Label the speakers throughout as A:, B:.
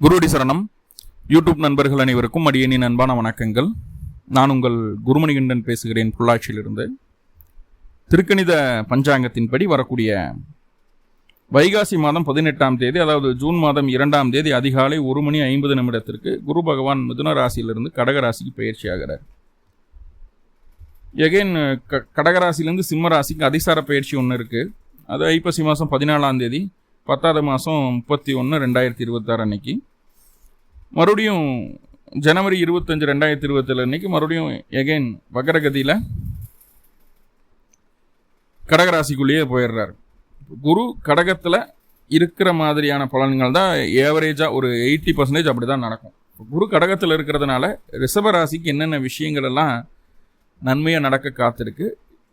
A: குருடி சரணம். யூடியூப் நண்பர்கள் அனைவருக்கும் அடியேனின் அன்பான வணக்கங்கள். நான் உங்கள் குருமணிகண்டன் பேசுகிறேன் பொள்ளாச்சியிலிருந்து. திருக்கணித பஞ்சாங்கத்தின்படி வரக்கூடிய வைகாசி மாதம் 18ஆம் தேதி, அதாவது ஜூன் மாதம் 2ஆம் தேதி அதிகாலை 1:50 குரு பகவான் மிதுன ராசியிலிருந்து கடகராசிக்கு பயிற்சி ஆகிறார். எகைன் கடகராசியிலிருந்து சிம்ம ராசிக்கு அதிசார பயிற்சி ஒன்று இருக்குது. அது ஐப்பசி மாதம் 14ஆம் தேதி 10வது மாதம் 31/2026 அன்னைக்கு. மறுபடியும் ஜனவரி 25, 2027 அன்னைக்கு மறுபடியும் எகைன் வக்கரகதியில் கடகராசிக்குள்ளேயே போயிடுறாரு. குரு கடகத்தில் இருக்கிற மாதிரியான பலன்கள் தான் ஏவரேஜாக ஒரு 80% அப்படி தான் நடக்கும். குரு கடகத்தில் இருக்கிறதுனால ரிஷபராசிக்கு என்னென்ன விஷயங்கள் எல்லாம் நன்மையாக நடக்க காத்திருக்கு,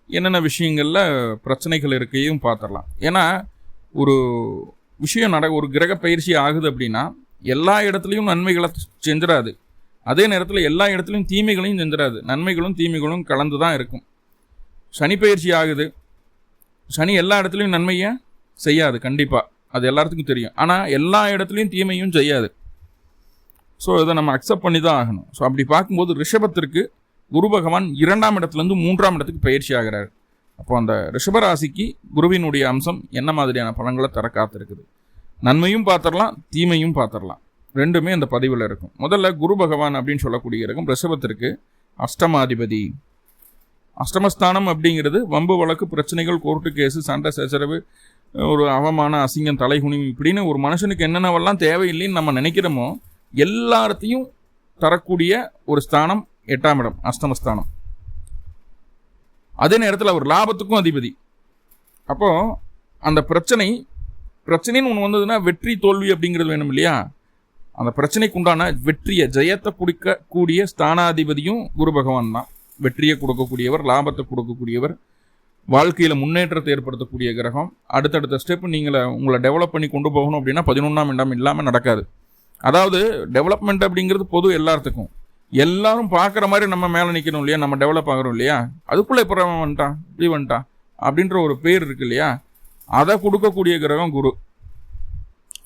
A: என்னென்ன விஷயங்களில் பிரச்சனைகள் இருக்கையும் பார்த்துடலாம். ஏன்னா ஒரு விஷயம் ஒரு கிரக பயிற்சி ஆகுது அப்படின்னா எல்லா இடத்துலையும் நன்மைகளை செஞ்சிடாது, அதே நேரத்தில் எல்லா இடத்துலையும் தீமைகளையும் செஞ்சிடாது. நன்மைகளும் தீமைகளும் கலந்து தான் இருக்கும். சனி பயிற்சி ஆகுது, சனி எல்லா இடத்துலையும் நன்மையை செய்யாது, கண்டிப்பாக அது எல்லாத்துக்கும் தெரியும். ஆனால் எல்லா இடத்துலையும் தீமையும் செய்யாது. ஸோ இதை நம்ம அக்செப்ட் பண்ணி தான் ஆகணும். ஸோ அப்படி பார்க்கும்போது ரிஷபத்திற்கு குரு பகவான் 2ஆம் இடத்துலேருந்து 3ஆம் இடத்துக்கு பயிற்சி ஆகிறார். அப்போ அந்த ரிஷபராசிக்கு குருவினுடைய அம்சம் என்ன மாதிரியான பலன்களை தர காத்திருக்குது, நன்மையும் பார்த்துடலாம், தீமையும் பார்த்துடலாம். ரெண்டுமே அந்த பதிவில் இருக்கும். முதல்ல குரு பகவான் அப்படின்னு சொல்லக்கூடிய இருக்கும் ரிஷபத்திற்கு அஷ்டமாதிபதி. அஷ்டமஸ்தானம் அப்படிங்கிறது வம்பு வழக்கு பிரச்சனைகள், கோர்ட்டு கேஸு, சண்டை சச்சரவு, ஒரு அவமான அசிங்கம், தலைகுனிவு, இப்படின்னு ஒரு மனுஷனுக்கு என்னென்னவெல்லாம் தேவையில்லைன்னு நம்ம நினைக்கிறோமோ எல்லாத்தையும் தரக்கூடிய ஒரு ஸ்தானம் 8ஆம் இடம், அஷ்டமஸ்தானம். அதே நேரத்தில் அவர் லாபத்துக்கும் அதிபதி. அப்போது அந்த பிரச்சனைன்னு ஒன்று வந்ததுன்னா வெற்றி தோல்வி அப்படிங்கிறது வேணும் இல்லையா? அந்த பிரச்சனைக்கு உண்டான வெற்றியை, ஜெயத்தை கொடுக்கக்கூடிய ஸ்தானாதிபதியும் குரு பகவான் தான். வெற்றியை கொடுக்கக்கூடியவர், லாபத்தை கொடுக்கக்கூடியவர், வாழ்க்கையில் முன்னேற்றத்தை ஏற்படுத்தக்கூடிய கிரகம். அடுத்தடுத்த ஸ்டெப் உங்களை டெவலப் பண்ணி கொண்டு போகணும் அப்படின்னா 11ஆம் இடம் இல்லாமல் நடக்காது. அதாவது டெவலப்மெண்ட் அப்படிங்கிறது பொது எல்லாத்துக்கும். எல்லாரும் பார்க்குற மாதிரி நம்ம மேலே நிற்கணும் இல்லையா? நம்ம டெவலப் ஆகிறோம் இல்லையா? அதுக்குள்ளே இப்போ வந்துட்டான், இப்படி வந்துட்டான் அப்படின்ற ஒரு பேர் இருக்கு இல்லையா? அதை கொடுக்கக்கூடிய கிரகம் குரு.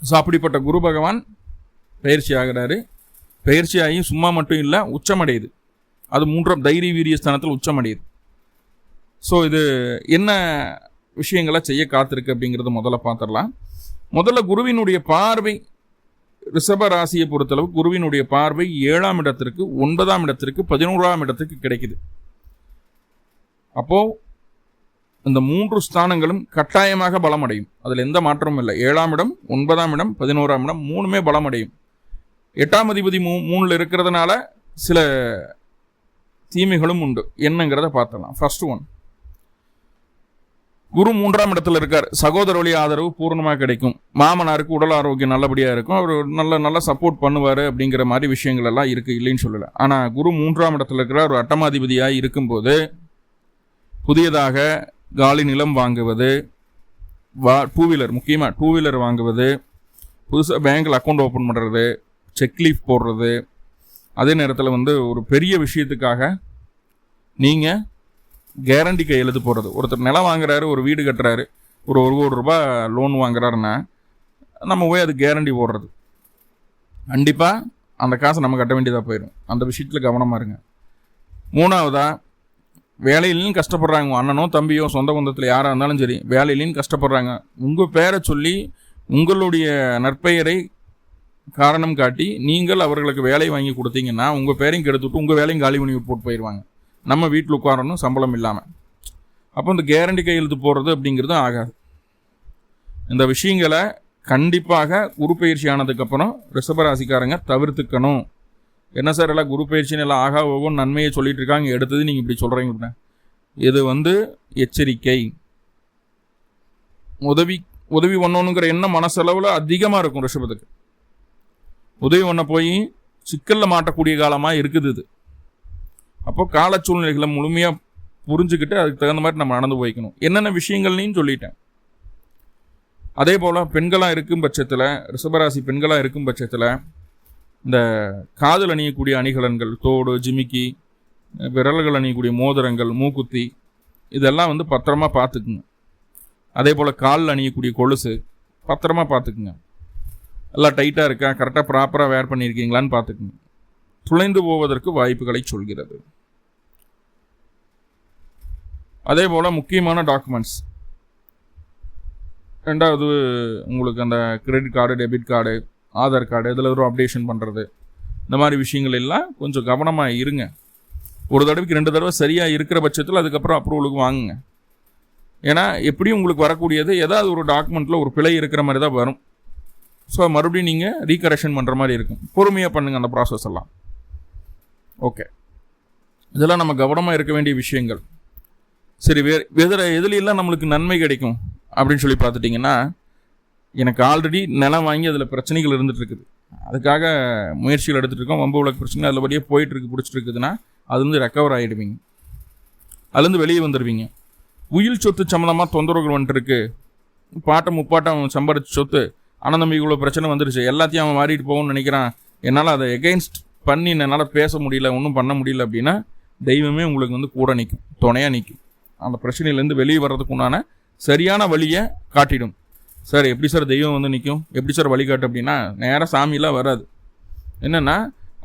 A: ஸோ அப்படிப்பட்ட குரு பகவான் பயிற்சி ஆகிறாரு. பயிற்சியாகி சும்மா மட்டும் இல்லை, உச்சமடையுது. அது 3ஆம் தைரிய வீரிய ஸ்தானத்தில் உச்சமடையுது. ஸோ இது என்ன விஷயங்களை செய்ய காத்திருக்கு அப்படிங்கிறத முதல்ல பார்த்துடலாம். முதல்ல குருவினுடைய பார்வை, ரிஷப ராசியை பொறுத்தளவு குருவினுடைய பார்வை 7ஆம் இடத்திற்கு, 9ஆம் இடத்திற்கு, 11ஆம் இடத்துக்கு கிடைக்குது. அப்போ இந்த 3 ஸ்தானங்களும் கட்டாயமாக பலமடையும், அதில் எந்த மாற்றமும் இல்லை. 7ஆம் இடம், 9ஆம் இடம், 11ஆம் இடம் 3மே பலமடையும். 8ஆம் அதிபதி 3ல் இருக்கிறதுனால சில தீமைகளும் உண்டு. என்னங்கிறத பார்த்தலாம். ஃபர்ஸ்ட் ஒன், குரு 3ஆம் இடத்துல இருக்கார். சகோதர வழி ஆதரவு பூர்ணமாக கிடைக்கும். மாமனாருக்கு உடல் ஆரோக்கியம் நல்லபடியாக இருக்கும். அவர் நல்ல சப்போர்ட் பண்ணுவார் அப்படிங்கிற மாதிரி விஷயங்கள் எல்லாம் இருக்குது, இல்லைன்னு சொல்லலை. ஆனால் குரு 3ஆம் இடத்துல இருக்கிற ஒரு அட்டமாதிபதியாக இருக்கும்போது புதியதாக காலி நிலம் வாங்குவது, டூவீலர், முக்கியமாக டூவீலர் வாங்குவது, புதுசாக பேங்க்கில் அக்கௌண்ட் ஓப்பன் பண்ணுறது, செக் லீஃப் போடுறது, அதே நேரத்தில் ஒரு பெரிய விஷயத்துக்காக நீங்கள் கேரண்டி கையெழுத்து போடுறது. ஒருத்தர் நிலம் வாங்குறாரு, ஒரு வீடு கட்டுறாரு, ஒரு 1 கோடி ரூபாய் லோன் வாங்குறாருன்னா நம்ம போய் அது கேரண்டி போடுறது. கண்டிப்பாக அந்த காசை நம்ம கட்ட வேண்டியதாக போயிடும். அந்த விஷயத்தில் கவனமாக இருங்க. 3ஆவதாக, வேலையிலையும் கஷ்டப்படுறாங்க. அண்ணனோ தம்பியோ சொந்த பந்தத்தில் யாராக இருந்தாலும் சரி, வேலையிலையும் கஷ்டப்படுறாங்க. உங்கள் பேரை சொல்லி உங்களுடைய நற்பெயரை காரணம் காட்டி நீங்கள் அவர்களுக்கு வேலை வாங்கி கொடுத்தீங்கன்னா உங்கள் பேரையும் கெடுத்துவிட்டு உங்கள் வேலையும் காலி பண்ணி போட்டு போயிடுவாங்க. நம்ம வீட்டில் உட்காரணும் சம்பளம் இல்லாமல். அப்போ இந்த கேரண்டி கையெழுத்து போடுறது அப்படிங்கிறது ஆகாது. இந்த விஷயங்களை கண்டிப்பாக குரு பயிற்சி ஆனதுக்கப்புறம் ரிஷபராசிக்காரங்க தவிர்த்துக்கணும். என்ன சார் எல்லாம் குரு பயிற்சின்னு எல்லாம் ஆகா ஓகோன்னு நன்மையை சொல்லிட்டு இருக்காங்க, எடுத்தது நீங்கள் இப்படி சொல்கிறீங்க. இது எச்சரிக்கை. உதவி பண்ணணுங்கிற எண்ணம் மனசளவில் அதிகமாக இருக்கும் ரிஷபத்துக்கு. உதவி பண்ண போய் சிக்கலில் மாட்டக்கூடிய காலமாக இருக்குது இது. அப்போ கால சூழ்நிலைகளை முழுமையாக புரிஞ்சுக்கிட்டு அதுக்கு தகுந்த மாதிரி நம்ம நடந்து போய்க்கணும். என்னென்ன விஷயங்கள்னு சொல்லிட்டேன். அதே போல் பெண்களாக இருக்கும் பட்சத்தில், ரிஷபராசி பெண்களாக இருக்கும் பட்சத்தில் இந்த காதில் அணியக்கூடிய அணிகலன்கள், தோடு, ஜிமிக்கி, விரல்கள் அணியக்கூடிய மோதிரங்கள், மூக்குத்தி, இதெல்லாம் பத்திரமா பார்த்துக்குங்க. அதே போல் காலில் அணியக்கூடிய கொலுசு பத்திரமா பார்த்துக்குங்க. எல்லாம் டைட்டாக இருக்கா, கரெக்டாக ப்ராப்பராக வேர் பண்ணியிருக்கீங்களான்னு பார்த்துக்குங்க. துளைந்து போவதற்கு வாய்ப்புகளை சொல்கிறது. அதே போல் முக்கியமான டாக்குமெண்ட்ஸ், ரெண்டாவது உங்களுக்கு அந்த credit card, debit card, Aadhaar card, இதில் ஒரு அப்டேஷன் பண்ணுறது, இந்த மாதிரி விஷயங்கள் எல்லாம் கொஞ்சம் கவனமாக இருங்க. ஒரு தடவைக்கு 2 தடவை சரியாக இருக்கிற பட்சத்தில் அதுக்கப்புறம் அப்ரூவலுக்கு வாங்குங்க. ஏன்னா எப்படியும் உங்களுக்கு வரக்கூடியது ஏதாவது ஒரு டாக்குமெண்ட்டில் ஒரு பிழை இருக்கிற மாதிரி தான் வரும். ஸோ மறுபடியும் நீங்கள் ரீகரெக்ஷன் பண்ணுற மாதிரி இருக்கும். பொறுமையாக பண்ணுங்கள் அந்த ப்ராசஸ் எல்லாம். ஓகே, இதெல்லாம் நம்ம கவனமாக இருக்க வேண்டிய விஷயங்கள். சரி, எதுலாம் நம்மளுக்கு நன்மை கிடைக்கும் அப்படின்னு சொல்லி பார்த்துட்டிங்கன்னா, எனக்கு ஆல்ரெடி நிலம் வாங்கி அதில் பிரச்சனைகள் இருந்துகிட்டு இருக்குது, அதுக்காக முயற்சிகள் எடுத்துகிட்டு இருக்கோம், வம்பு விளக்கு பிரச்சனை அதில்படியே போயிட்டுருக்கு, பிடிச்சிட்டு இருக்குதுன்னா அதுலேருந்து ரெக்கவர் ஆகிடுவீங்க, அதுலேருந்து வெளியே வந்துடுவீங்க. உயில் சொத்து சம்மந்தமாக தொந்தரவுகள் வந்துட்டுருக்கு, பாட்டம் முப்பாட்டம் சம்பாரிச்ச சொத்து அனந்தம்பிக்குள்ள பிரச்சனை வந்துருச்சு, எல்லாத்தையும் அவன் மாறிட்டு போகணும்னு நினைக்கிறான், என்னால் அதை எகெயின்ஸ்ட் பண்ணி என்னால் பேச முடியல, ஒன்றும் பண்ண முடியல அப்படின்னா தெய்வமே உங்களுக்கு வந்து கூட நிற்கும், துணையாக நிற்கும். அந்த பிரச்சனையிலேருந்து வெளியே வர்றதுக்கு உண்டான சரியான வழியை காட்டிடும். சார் எப்படி சார் தெய்வம் வந்து நிற்கும், எப்படி சார் வழிகாட்டு அப்படின்னா, நேராக சாமியெலாம் வராது. என்னென்னா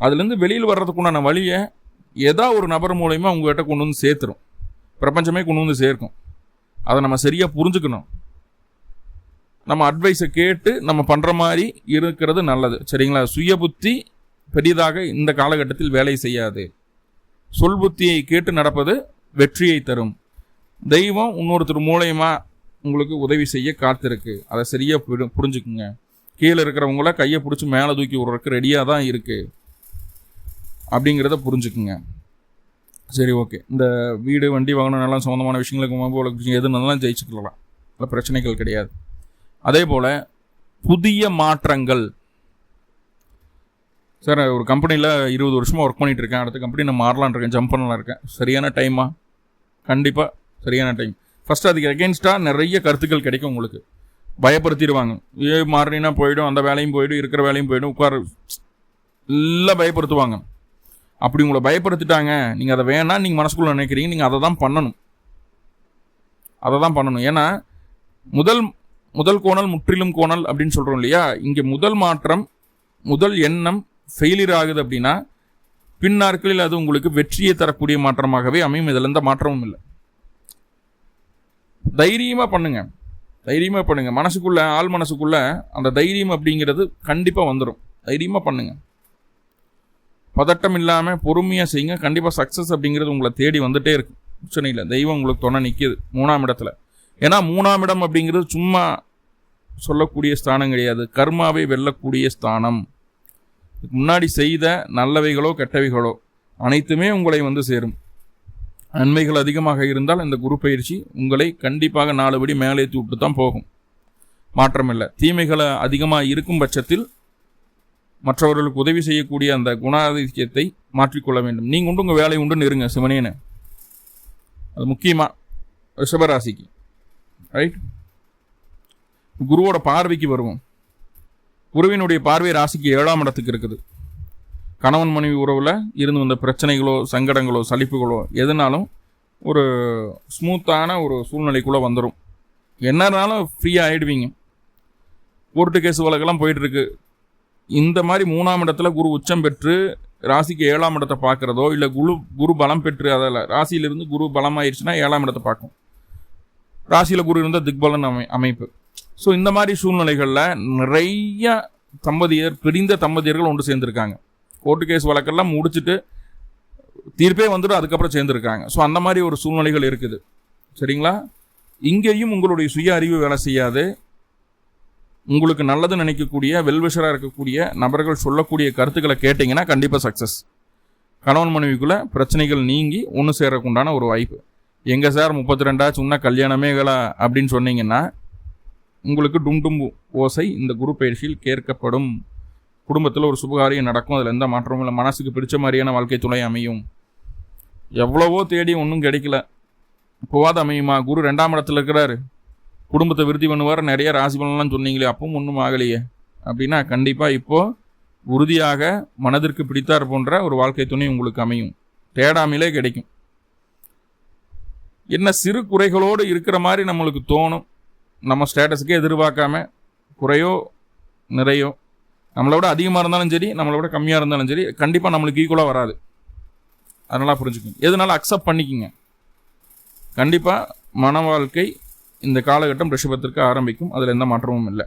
A: அதுலேருந்து வெளியில் வர்றதுக்குண்டான வழியை ஏதோ ஒரு நபர் மூலயமா உங்கள்கிட்ட கொண்டு வந்து சேர்த்துரும், பிரபஞ்சமே கொண்டு வந்து சேர்க்கும். அதை நம்ம சரியாக புரிஞ்சுக்கணும். நம்ம அட்வைஸை கேட்டு நம்ம பண்ணுற மாதிரி இருக்கிறது நல்லது, சரிங்களா? சுய புத்தி பெரிதாக இந்த காலகட்டத்தில் வேலை செய்யாது. சொல் புத்தியை கேட்டு நடப்பது வெற்றியை தரும். தெய்வம் இன்னொருத்தர் மூலயமா உங்களுக்கு உதவி செய்ய காத்திருக்கு, அதை சரியாக புரிஞ்சுக்குங்க. கீழே இருக்கிறவங்கள கையை பிடிச்சி மேலே தூக்கி விடுறதுக்கு ரெடியாக தான் இருக்குது அப்படிங்கிறத புரிஞ்சுக்குங்க. சரி, ஓகே. இந்த வீடு, வண்டி, வாகனம் நல்லா சம்மந்தமான விஷயங்களுக்கு எதுனாலும் ஜெயிச்சுக்கலாம், இல்லை பிரச்சனைகள் கிடையாது. அதே போல் புதிய மாற்றங்கள். சார் ஒரு கம்பெனியில் 20 வருஷமாக ஒர்க் பண்ணிகிட்டு இருக்கேன், அடுத்த கம்பெனி நான் மாறலான் இருக்கேன், ஜம்ப் பண்ணலாம் இருக்கேன், சரியான டைமா? கண்டிப்பாக சரியான டைம். ஃபஸ்ட்டு அதுக்கு அகெயின்ஸ்டாக நிறைய கருத்துக்கள் கிடைக்கும் உங்களுக்கு. பயப்படுத்திடுவாங்க, மாறினா போயிடும், அந்த வேலையும் போயிடும், இருக்கிற வேலையும் போயிடும், உட்கார எல்லாம் பயப்படுத்துவாங்க. அப்படி உங்களை பயப்படுத்திட்டாங்க, நீங்கள் அதை வேணாம் நீங்கள் மனசுக்குள்ளே நினைக்கிறீங்க, நீங்கள் அதை தான் பண்ணணும். ஏன்னா முதல் கோணல் முற்றிலும் கோணல் அப்படின்னு சொல்கிறோம் இல்லையா? இங்கே முதல் மாற்றம், முதல் எண்ணம் ஃபெயிலியர் ஆகுது அப்படின்னா பின்னாட்களில் அது உங்களுக்கு வெற்றியை தரக்கூடிய மாற்றமாகவே அமையும். இதில் எந்த மாற்றமும் இல்லை. தைரியமாக பண்ணுங்க. மனசுக்குள்ள, ஆள் மனசுக்குள்ள அந்த தைரியம் அப்படிங்கிறது கண்டிப்பாக வந்துடும். தைரியமாக பண்ணுங்க, பதட்டம் இல்லாமல் பொறுமையாக செய்யுங்க. கண்டிப்பாக சக்ஸஸ் அப்படிங்கிறது உங்களை தேடி வந்துட்டே இருக்கு. பிரச்சனை இல்லை, தெய்வம் உங்களுக்கு துணை நிற்கிது 3ஆம் இடத்துல. ஏன்னா 3ஆம் இடம் அப்படிங்கிறது சும்மா சொல்லக்கூடிய ஸ்தானம் கிடையாது, கர்மாவை வெல்லக்கூடிய ஸ்தானம். முன்னாடி செய்த நல்லவைகளோ கெட்டவைகளோ அனைத்துமே உங்களை வந்து சேரும். நன்மைகள் அதிகமாக இருந்தால் இந்த குரு பயிற்சி உங்களை கண்டிப்பாக 4 படி மேலேற்றி விட்டு தான் போகும், மாற்றமில்லை. தீமைகளை அதிகமாக இருக்கும் பட்சத்தில் மற்றவர்களுக்கு உதவி செய்யக்கூடிய அந்த குணாதிசயத்தை மாற்றிக்கொள்ள வேண்டும். நீங்கள் உண்டு உங்கள் வேலை உண்டுன்னு இருங்க சிவனேன்னு. அது முக்கியமாக ரிஷபராசிக்கு, ரைட்? குருவோட பார்வைக்கு வருவோம். குருவினுடைய பார்வை ராசிக்கு 7ஆம் இடத்துக்கு இருக்குது. கணவன் மனைவி உறவில் இருந்து வந்த பிரச்சனைகளோ, சங்கடங்களோ, சலிப்புகளோ எதுனாலும் ஒரு ஸ்மூத்தான ஒரு சூழ்நிலைக்குள்ளே வந்துடும். என்னன்னாலும் ஃப்ரீயாக ஆகிடுவீங்க. கோர்ட்டு கேஸ் வழக்கெல்லாம் போயிட்டுருக்கு. இந்த மாதிரி 3ஆம் இடத்துல குரு உச்சம் பெற்று ராசிக்கு 7ஆம் இடத்தை பார்க்குறதோ, இல்லை குரு பலம் பெற்று அதில் ராசியிலிருந்து குரு பலமாயிருச்சுன்னா 7ஆம் இடத்தை பார்க்கும். ராசியில் குரு இருந்தால் திக்பலன் அமைப்பு. ஸோ இந்த மாதிரி சூழ்நிலைகளில் நிறைய பிரிந்த தம்பதியர்கள் ஒன்று சேர்ந்துருக்காங்க. கோர்ட்டு கேஸ் வழக்கெல்லாம் முடிச்சுட்டு தீர்ப்பே வந்துடும், அதுக்கப்புறம் சேர்ந்துருக்காங்க. ஸோ அந்த மாதிரி ஒரு சூழ்நிலைகள் இருக்குது, சரிங்களா? இங்கேயும் உங்களுடைய சுய அறிவு வேலை செய்யாது. உங்களுக்கு நல்லது நினைக்கக்கூடிய, வெல்விஷராக இருக்கக்கூடிய நபர்கள் சொல்லக்கூடிய கருத்துக்களை கேட்டிங்கன்னா கண்டிப்பாக சக்ஸஸ். கணவன் மனைவிக்குள்ளே பிரச்சனைகள் நீங்கி ஒன்று சேரக்குண்டான ஒரு வாய்ப்பு. எங்கே சார் 32 சொன்னா கல்யாணமேகளா அப்படின்னு சொன்னீங்கன்னா உங்களுக்கு டும்டும்பு ஓசை இந்த குரு பயிற்சியில் கேட்கப்படும். குடும்பத்தில் ஒரு சுபகாரியம் நடக்கும், அதில் எந்த மாற்றமும் இல்லை. மனசுக்கு பிடிச்ச மாதிரியான வாழ்க்கை துணை அமையும். எவ்வளவோ தேடி ஒன்றும் கிடைக்கல, இப்போவாது அமையுமா? குரு 2ஆம் இடத்துல இருக்கிறாரு, குடும்பத்தை விருத்தி பண்ணுவார், நிறைய ராசி பலன்லாம் சொன்னீங்களே, அப்பவும் ஒன்றும் ஆகலையே அப்படின்னா கண்டிப்பாக இப்போது உறுதியாக மனதிற்கு பிடித்தார் போன்ற ஒரு வாழ்க்கை துணை உங்களுக்கு அமையும், தேடாமலே கிடைக்கும். என்ன சிறு குறைகளோடு இருக்கிற மாதிரி நம்மளுக்கு தோணும். நம்ம ஸ்டேட்டஸுக்கே எதிர்பார்க்காம குறையோ நிறையோ நம்மளை விட அதிகமாக இருந்தாலும் சரி, நம்மளை விட கம்மியாக இருந்தாலும் சரி, கண்டிப்பாக நம்மளுக்கு ஈக்குவலாக வராது. அதனால் புரிஞ்சுக்கோங்க. எதுனாலும் அக்செப்ட் பண்ணிக்கோங்க. கண்டிப்பாக மன வாழ்க்கை இந்த காலகட்டம் ரிஷபத்திற்கு ஆரம்பிக்கும். அதில் எந்த மாற்றமும் இல்லை.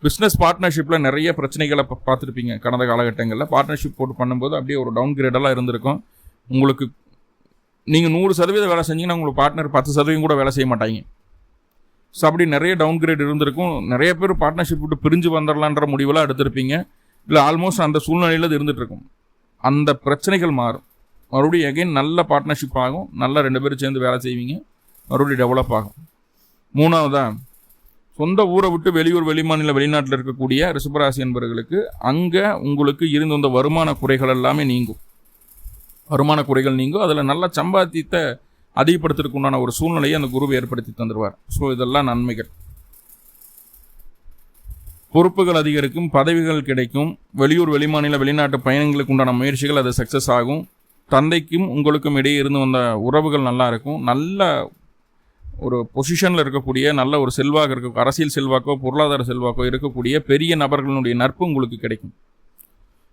A: பிஸ்னஸ் பார்ட்னர்ஷிப்பில் நிறைய பிரச்சனைகளை பார்த்துருப்பீங்க கடந்த காலகட்டங்களில். பார்ட்னர்ஷிப் போட்டு பண்ணும்போது அப்படியே ஒரு டவுன் கிரேடெல்லாம் இருந்திருக்கும். உங்களுக்கு நீங்கள் 100% வேலை செஞ்சீங்கன்னா உங்களுக்கு பார்ட்னர் 10% கூட வேலை செய்ய மாட்டாங்க. ஸோ அப்படி நிறைய டவுன் கிரேட் இருந்திருக்கும். நிறைய பேர் பார்ட்னர்ஷிப் விட்டு பிரிஞ்சு வந்துடலான்ற முடிவெல்லாம் எடுத்திருப்பீங்க. இல்லை ஆல்மோஸ்ட் அந்த சூழ்நிலையில் அது இருந்துகிட்ருக்கும். அந்த பிரச்சனைகள் மாறும். மறுபடியும் எகைன் நல்ல பார்ட்னர்ஷிப் ஆகும். நல்லா 2 பேரும் சேர்ந்து வேலை செய்வீங்க. மறுபடியும் டெவலப் ஆகும். 3வதாக, சொந்த ஊரை விட்டு வெளியூர், வெளிமாநில, வெளிநாட்டில் இருக்கக்கூடிய ரிஷபராசி என்பவர்களுக்கு அங்கே உங்களுக்கு இருந்து வந்த வருமான குறைகள் எல்லாமே நீங்கும். வருமான குறைகள் நீங்கும். அதில் நல்ல சம்பாத்தியத்தை அதிகப்படுத்துறதுக்கு உண்டான ஒரு சூழ்நிலையை அந்த குரு ஏற்படுத்தி தந்துடுவார். ஸோ இதெல்லாம் நன்மைகள். பொறுப்புகள் அதிகரிக்கும், பதவிகள் கிடைக்கும், வெளியூர், வெளிமாநில, வெளிநாட்டு பயணங்களுக்கு உண்டான முயற்சிகள் அது சக்ஸஸ் ஆகும். தந்தைக்கும் உங்களுக்கும் இடையே இருந்து வந்த உறவுகள் நல்லா இருக்கும். நல்ல ஒரு பொசிஷனில் இருக்கக்கூடிய, நல்ல ஒரு செல்வாக்கு இருக்க, அரசியல் செல்வாக்கோ பொருளாதார செல்வாக்கோ இருக்கக்கூடிய பெரிய நபர்களுடைய நட்பு உங்களுக்கு கிடைக்கும்.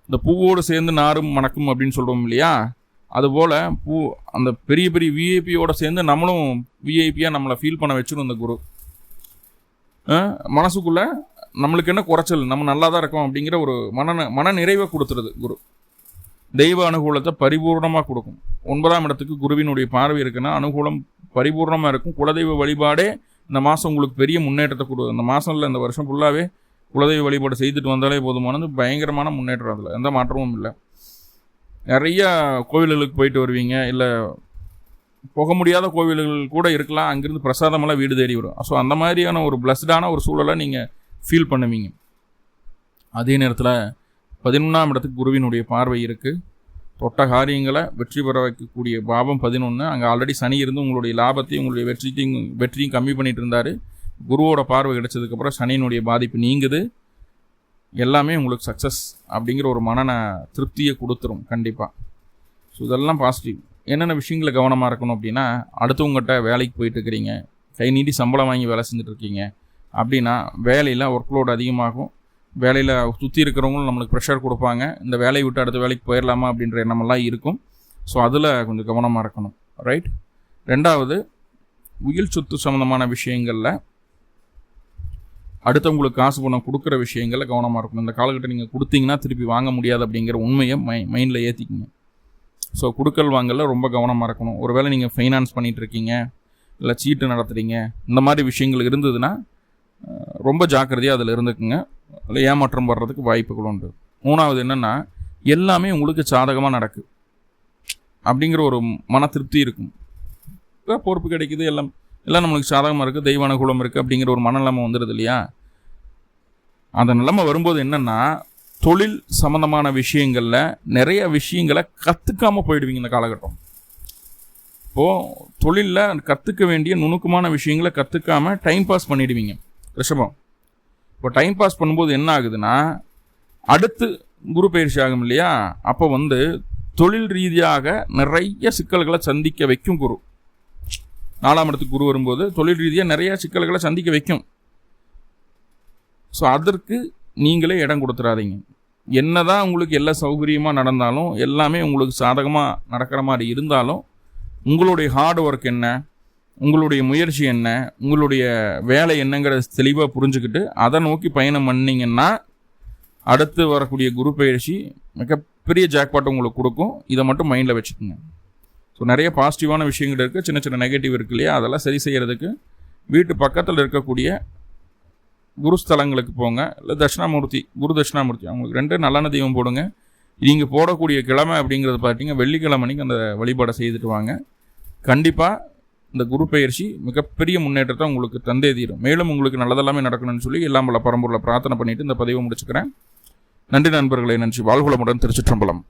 A: இந்த பூவோடு சேர்ந்து நாரும் மணக்கும் அப்படின்னு சொல்கிறோம் இல்லையா, அதுபோல் அந்த பெரிய பெரிய விஐபியோடு சேர்ந்து நம்மளும் விஐபியாக நம்மளை ஃபீல் பண்ண வச்சிடும் இந்த குரு. மனசுக்குள்ளே நம்மளுக்கு என்ன குறைச்சல், நம்ம நல்லா தான் இருக்கோம் அப்படிங்கிற ஒரு மன நிறைவை கொடுத்துருது குரு. தெய்வ அனுகூலத்தை பரிபூர்ணமாக கொடுக்கும். 9ஆம் இடத்துக்கு குருவினுடைய பார்வை இருக்குன்னா அனுகூலம் பரிபூர்ணமாக இருக்கும். குலதெய்வ வழிபாடே இந்த மாதம் உங்களுக்கு பெரிய முன்னேற்றத்தை கொடுக்கும். இந்த மாதம் இல்லை, இந்த வருஷம் ஃபுல்லாகவே குலதெய்வ வழிபாடு செய்துட்டு வந்தாலே போதுமானது. பயங்கரமான முன்னேற்றம். அதில் எந்த மாற்றமும் இல்லை. நிறையா கோவில்களுக்கு போயிட்டு வருவீங்க. இல்லை போக முடியாத கோவில்கள் கூட இருக்கலாம். அங்கேருந்து பிரசாதமெல்லாம் வீடு தேடி வரும். ஸோ அந்த மாதிரியான ஒரு பிளஸ்டான ஒரு சூழலை நீங்கள் ஃபீல் பண்ணுவீங்க. அதே நேரத்தில் 11ஆம் இடத்துக்கு குருவினுடைய பார்வை இருக்குது. தொட்ட காரியங்களை வெற்றி பெற வைக்கக்கூடிய பாவம் 11. அங்கே ஆல்ரெடி சனி இருந்து உங்களுடைய லாபத்தையும் உங்களுடைய வெற்றியும் கம்மி பண்ணிட்டு இருந்தார். குருவோட பார்வை கிடைச்சதுக்கப்புறம் சனியினுடைய பாதிப்பு நீங்குது. எல்லாமே உங்களுக்கு சக்ஸஸ் அப்படிங்கிற ஒரு மன திருப்தியை கொடுத்துரும் கண்டிப்பாக. ஸோ இதெல்லாம் பாசிட்டிவ். என்னென்ன விஷயங்களை கவனமாக இருக்கணும் அப்படின்னா, அடுத்தவங்ககிட்ட வேலைக்கு போயிட்டு இருக்கிறீங்க, கை நீட்டி சம்பளம் வாங்கி வேலை செஞ்சுட்டு இருக்கீங்க அப்படின்னா வேலையில் ஒர்க்லோடு அதிகமாகும். வேலையில் சுற்றி இருக்கிறவங்களும் நம்மளுக்கு ப்ரெஷர் கொடுப்பாங்க. இந்த வேலையை விட்டு அடுத்த வேலைக்கு போயிடலாமா அப்படின்ற எண்ணமெல்லாம் இருக்கும். ஸோ அதில் கொஞ்சம் கவனமாக இருக்கணும். ரைட். 2வது, உயிர் சொத்து சம்மந்தமான விஷயங்களில் அடுத்தவங்களுக்கு காசு பணம் கொடுக்குற விஷயங்களில் கவனமாக இருக்கணும். இந்த காலகட்டம் நீங்கள் கொடுத்தீங்கன்னா திருப்பி வாங்க முடியாது அப்படிங்கிற உண்மையை மைண்டில் ஏற்றிக்கிங்க. ஸோ கொடுக்கல் வாங்கல ரொம்ப கவனமாக இருக்கணும். ஒருவேளை நீங்கள் ஃபைனான்ஸ் பண்ணிகிட்ருக்கீங்க, இல்லை சீட்டு நடத்துகிறீங்க, இந்த மாதிரி விஷயங்கள் இருந்ததுன்னா ரொம்ப ஜாக்கிரதையாக அதில் இருந்துக்குங்க. அதில் ஏமாற்றம் வர்றதுக்கு வாய்ப்புகள் உண்டு. 3வது என்னென்னா, எல்லாமே உங்களுக்கு சாதகமாக நடக்குது அப்படிங்கிற ஒரு மன திருப்தி இருக்கும். பொறுப்பு கிடைக்குது, எல்லாம் நம்மளுக்கு சாதகமாக இருக்குது, தெய்வ அனுகூலம் இருக்குது அப்படிங்கிற ஒரு மனநிலைமை வந்துடுது இல்லையா. அந்த நிலைமை வரும்போது என்னென்னா, தொழில் சம்மந்தமான விஷயங்களில் நிறைய விஷயங்களை கற்றுக்காமல் போயிடுவீங்க இந்த காலகட்டம். இப்போது தொழிலில் கற்றுக்க வேண்டிய நுணுக்கமான விஷயங்களை கற்றுக்காமல் டைம் பாஸ் பண்ணிடுவீங்க ரிஷபம். இப்போ டைம் பாஸ் பண்ணும்போது என்ன ஆகுதுன்னா, அடுத்து குரு பயிற்சி ஆகும் இல்லையா, அப்போ தொழில் ரீதியாக நிறைய சிக்கல்களை சந்திக்க வைக்கும் குரு. 4ஆம் இடத்துக்கு குரு வரும்போது தொழில் ரீதியாக நிறைய சிக்கல்களை சந்திக்க வைக்கும். ஸோ அதற்கு நீங்களே இடம் கொடுத்துடாதீங்க. என்னதான் உங்களுக்கு எல்லா சௌகரியமாக நடந்தாலும், எல்லாமே உங்களுக்கு சாதகமாக நடக்கிற மாதிரி இருந்தாலும், உங்களுடைய ஹார்ட் ஒர்க் என்ன, உங்களுடைய முயற்சி என்ன, உங்களுடைய வேலை என்னங்கிற தெளிவாக புரிஞ்சுக்கிட்டு அதை நோக்கி பயணம் பண்ணிங்கன்னா அடுத்து வரக்கூடிய குரு பயிற்சி மிகப்பெரிய ஜாக்பாட் உங்களுக்கு கொடுக்கும். இதை மட்டும் மைண்டில் வச்சுக்கோங்க. ஸோ நிறைய பாசிட்டிவான விஷயங்கள் இருக்குது, சின்ன சின்ன நெகட்டிவ் இருக்கு இல்லையா, அதெல்லாம் சரி செய்கிறதுக்கு வீட்டு பக்கத்தில் இருக்கக்கூடிய குருஸ்தலங்களுக்கு போங்க. இல்லை தட்சிணாமூர்த்தி, குரு தட்சிணாமூர்த்தி, அவங்களுக்கு 2 நல்லெண்ண தெய்வம் போடுங்க. நீங்கள் போடக்கூடிய கிழமை அப்படிங்கிறது பார்த்தீங்கன்னா வெள்ளிக்கிழமைக்கு அந்த வழிபாடை செய்துட்டு வாங்க. கண்டிப்பாக இந்த குரு பயிற்சி மிகப்பெரிய முன்னேற்றத்தை உங்களுக்கு தந்தே தீரும். மேலும் உங்களுக்கு நல்லதெல்லாமே நடக்கணும்னு சொல்லி எல்லாம் பல பரம்பொருளை பிரார்த்தனை பண்ணிவிட்டு இந்த பதிவை முடிச்சுக்கிறேன். நன்றி நண்பர்களே, நன்றி. வாழ்குளமுடன். திருச்சிற்றம்பலம்.